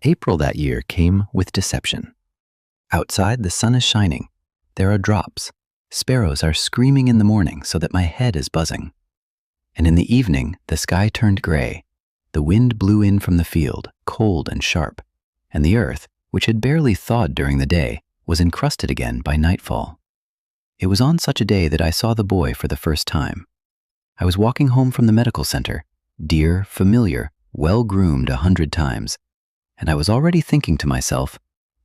April that year came with deception. Outside, the sun is shining. There are drops. Sparrows are screaming in the morning so that my head is buzzing. And in the evening, the sky turned gray. The wind blew in from the field, cold and sharp, and the earth, which had barely thawed during the day, was encrusted again by nightfall. It was on such a day that I saw the boy for the first time. I was walking home from the medical center, dear, familiar, well-groomed 100 times, and I was already thinking to myself,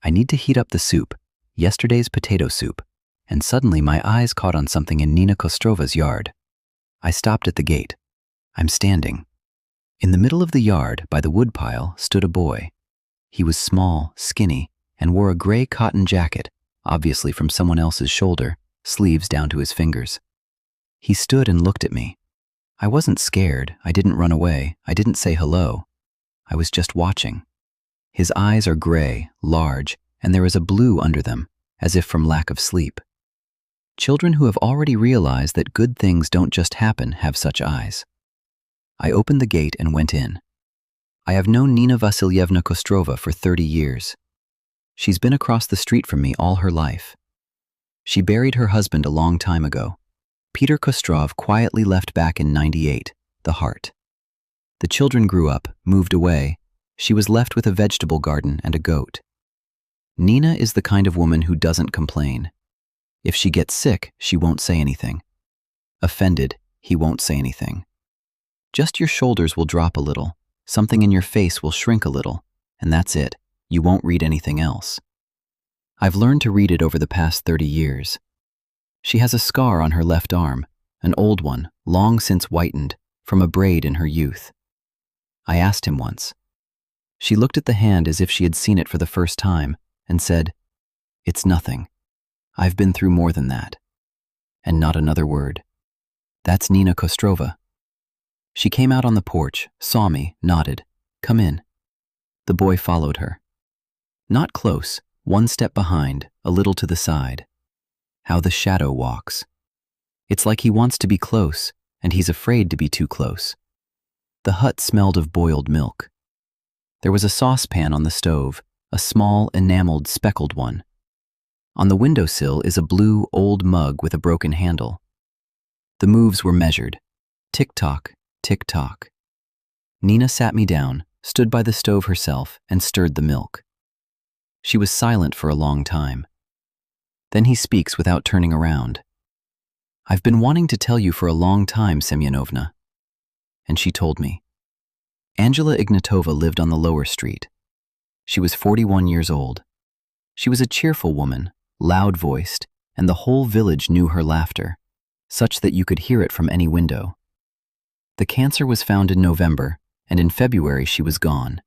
I need to heat up the soup, yesterday's potato soup, and suddenly my eyes caught on something in Nina Kostrova's yard. I stopped at the gate. I'm standing. In the middle of the yard, by the woodpile, stood a boy. He was small, skinny, and wore a gray cotton jacket, obviously from someone else's shoulder, sleeves down to his fingers. He stood and looked at me. I wasn't scared, I didn't run away, I didn't say hello. I was just watching. His eyes are gray, large, and there is a blue under them, as if from lack of sleep. Children who have already realized that good things don't just happen have such eyes. I opened the gate and went in. I have known Nina Vasilyevna Kostrova for 30 years. She's been across the street from me all her life. She buried her husband a long time ago. Peter Kostrov quietly left back in '98, the heart. The children grew up, moved away. She was left with a vegetable garden and a goat. Nina is the kind of woman who doesn't complain. If she gets sick, she won't say anything. Offended, he won't say anything. Just your shoulders will drop a little, something in your face will shrink a little, and that's it. You won't read anything else. I've learned to read it over the past 30 years. She has a scar on her left arm, an old one, long since whitened, from a braid in her youth. I asked him once. She looked at the hand as if she had seen it for the first time and said, "It's nothing. I've been through more than that." And not another word. That's Nina Kostrova. She came out on the porch, saw me, nodded. "Come in." The boy followed her. Not close, one step behind, a little to the side. How the shadow walks. It's like he wants to be close, and he's afraid to be too close. The hut smelled of boiled milk. There was a saucepan on the stove, a small, enameled, speckled one. On the windowsill is a blue, old mug with a broken handle. The moves were measured. Tick-tock, tick-tock. Nina sat me down, stood by the stove herself, and stirred the milk. She was silent for a long time. Then he speaks without turning around. "I've been wanting to tell you for a long time, Semyonovna." And she told me. Angela Ignatova lived on the lower street. She was 41 years old. She was a cheerful woman, loud-voiced, and the whole village knew her laughter, such that you could hear it from any window. The cancer was found in November, and in February she was gone.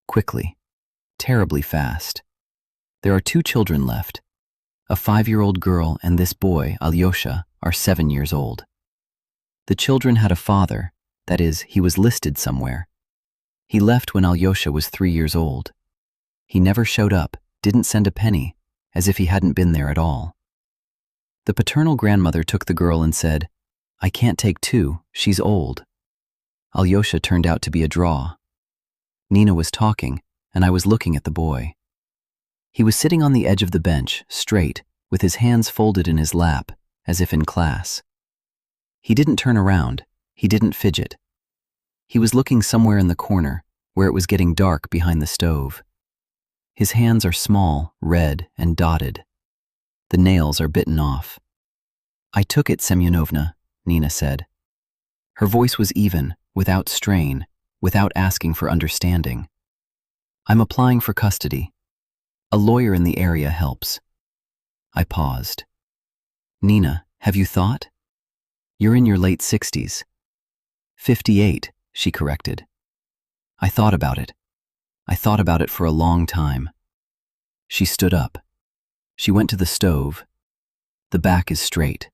Quickly. Terribly fast. There are 2 children left. A 5-year-old girl and this boy, Alyosha, are 7 years old. The children had a father, that is, he was listed somewhere. He left when Alyosha was 3 years old. He never showed up, didn't send a penny, as if he hadn't been there at all. The paternal grandmother took the girl and said, "I can't take 2, she's old." Alyosha turned out to be a draw. Nina was talking, and I was looking at the boy. He was sitting on the edge of the bench, straight, with his hands folded in his lap, as if in class. He didn't turn around, he didn't fidget. He was looking somewhere in the corner, where it was getting dark behind the stove. His hands are small, red, and dotted. The nails are bitten off. "I took it, Semyonovna," Nina said. Her voice was even, without strain, without asking for understanding. "I'm applying for custody. A lawyer in the area helps." I paused. "Nina, have you thought? You're in your late 60s. 58, she corrected. I thought about it. I thought about it for a long time. She stood up. She went to the stove. The back is straight.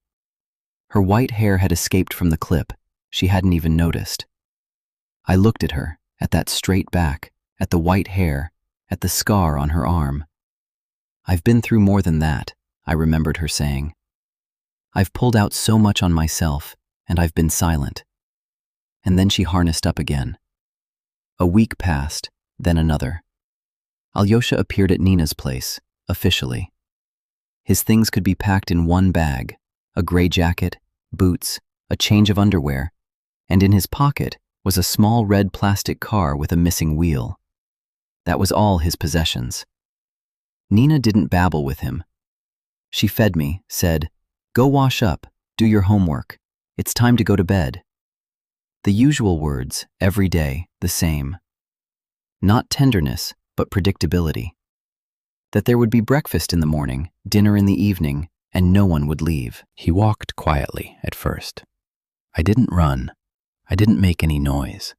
Her white hair had escaped from the clip. She hadn't even noticed. I looked at her, at that straight back, at the white hair, at the scar on her arm. "I've been through more than that," I remembered her saying. "I've pulled out so much on myself, and I've been silent." And then she harnessed up again. A week passed, then another. Alyosha appeared at Nina's place, officially. His things could be packed in one bag: a gray jacket, boots, a change of underwear, and in his pocket was a small red plastic car with a missing wheel. That was all his possessions. Nina didn't babble with him. She fed me, said, "Go wash up, do your homework. It's time to go to bed." The usual words, every day, the same. Not tenderness, but predictability. That there would be breakfast in the morning, dinner in the evening, and no one would leave. He walked quietly at first. I didn't run. I didn't make any noise.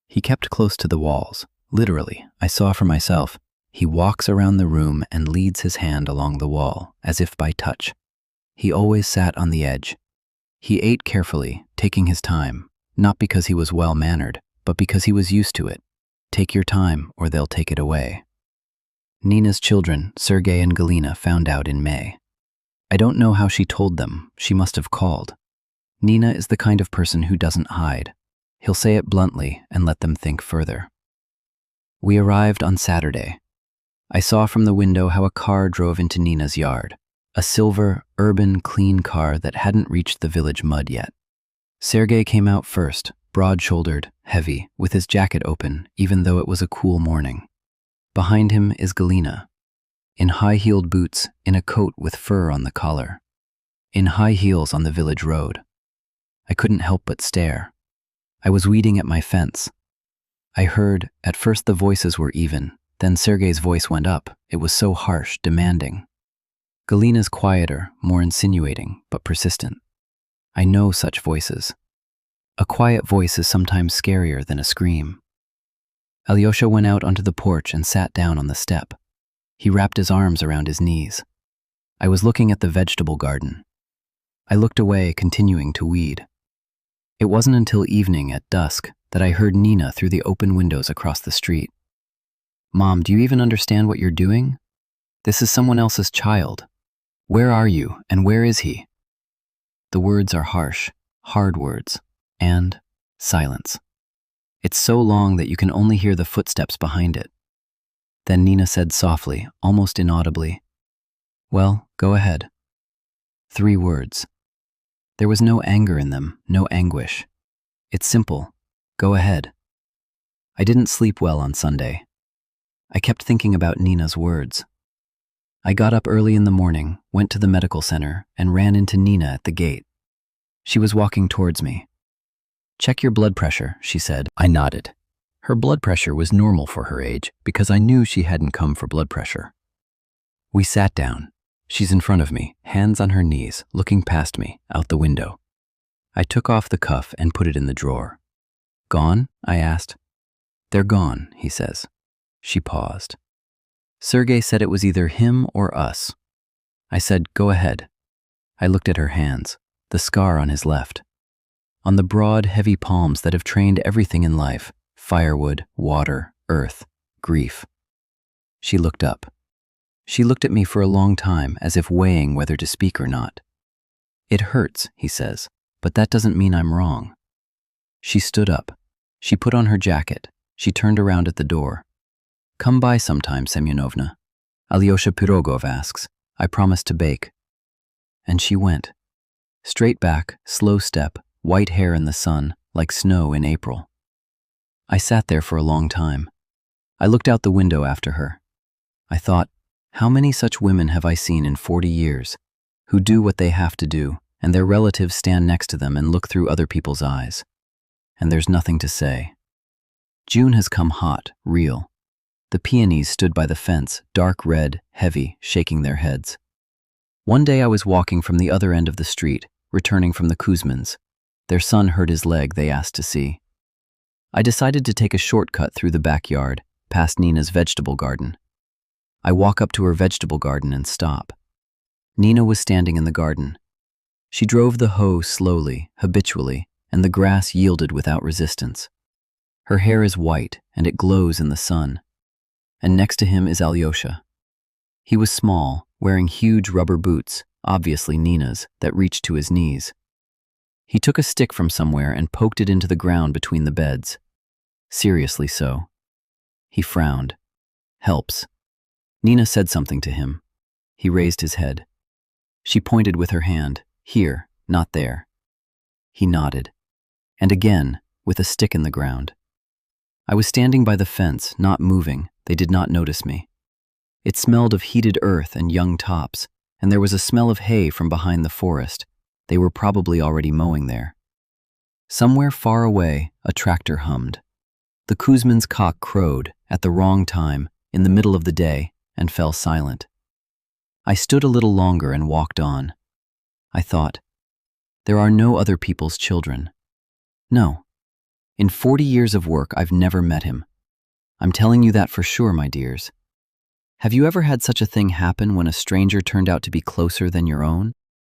He kept close to the walls. Literally, I saw for myself. He walks around the room and leads his hand along the wall, as if by touch. He always sat on the edge. He ate carefully, taking his time, not because he was well-mannered, but because he was used to it. Take your time, or they'll take it away. Nina's children, Sergei and Galina, found out in May. I don't know how she told them. She must have called. Nina is the kind of person who doesn't hide. He'll say it bluntly and let them think further. We arrived on Saturday. I saw from the window how a car drove into Nina's yard. A silver, urban, clean car that hadn't reached the village mud yet. Sergei came out first, broad-shouldered, heavy, with his jacket open, even though it was a cool morning. Behind him is Galina, in high-heeled boots, in a coat with fur on the collar, in high heels on the village road. I couldn't help but stare. I was weeding at my fence. I heard, at first the voices were even, then Sergei's voice went up. It was so harsh, demanding. Galina's quieter, more insinuating, but persistent. I know such voices. A quiet voice is sometimes scarier than a scream. Alyosha went out onto the porch and sat down on the step. He wrapped his arms around his knees. I was looking at the vegetable garden. I looked away, continuing to weed. It wasn't until evening at dusk that I heard Nina through the open windows across the street. "Mom, do you even understand what you're doing? This is someone else's child. Where are you, and where is he?" The words are harsh, hard words, and silence. It's so long that you can only hear the footsteps behind it. Then Nina said softly, almost inaudibly, "Well, go ahead." 3 words. There was no anger in them, no anguish. It's simple. Go ahead. I didn't sleep well on Sunday. I kept thinking about Nina's words. I got up early in the morning, went to the medical center, and ran into Nina at the gate. She was walking towards me. "Check your blood pressure," she said. I nodded. Her blood pressure was normal for her age because I knew she hadn't come for blood pressure. We sat down. She's in front of me, hands on her knees, looking past me, out the window. I took off the cuff and put it in the drawer. "Gone?" I asked. "They're gone," he says. She paused. "Sergei said it was either him or us." I said, "Go ahead." I looked at her hands, the scar on his left. On the broad, heavy palms that have trained everything in life: firewood, water, earth, grief. She looked up. She looked at me for a long time, as if weighing whether to speak or not. "It hurts," he says, "but that doesn't mean I'm wrong." She stood up. She put on her jacket. She turned around at the door. "Come by sometime, Semyonovna." Alyosha Pirogov asks. "I promised to bake." And she went. Straight back, slow step, white hair in the sun, like snow in April. I sat there for a long time. I looked out the window after her. I thought, how many such women have I seen in 40 years, who do what they have to do, and their relatives stand next to them and look through other people's eyes. And there's nothing to say. June has come hot, real. The peonies stood by the fence, dark red, heavy, shaking their heads. One day I was walking from the other end of the street, returning from the Kuzmins. Their son hurt his leg, they asked to see. I decided to take a shortcut through the backyard, past Nina's vegetable garden. I walk up to her vegetable garden and stop. Nina was standing in the garden. She drove the hoe slowly, habitually, and the grass yielded without resistance. Her hair is white, and it glows in the sun. And next to him is Alyosha. He was small, wearing huge rubber boots, obviously Nina's, that reached to his knees. He took a stick from somewhere and poked it into the ground between the beds. Seriously so. He frowned. Helps. Nina said something to him. He raised his head. She pointed with her hand. Here, not there. He nodded. And again, with a stick in the ground. I was standing by the fence, not moving. They did not notice me. It smelled of heated earth and young tops, and there was a smell of hay from behind the forest. They were probably already mowing there. Somewhere far away, a tractor hummed. The Kuzmin's cock crowed, at the wrong time, in the middle of the day, and fell silent. I stood a little longer and walked on. I thought, there are no other people's children. No. In 40 years of work, I've never met him. I'm telling you that for sure, my dears. Have you ever had such a thing happen when a stranger turned out to be closer than your own?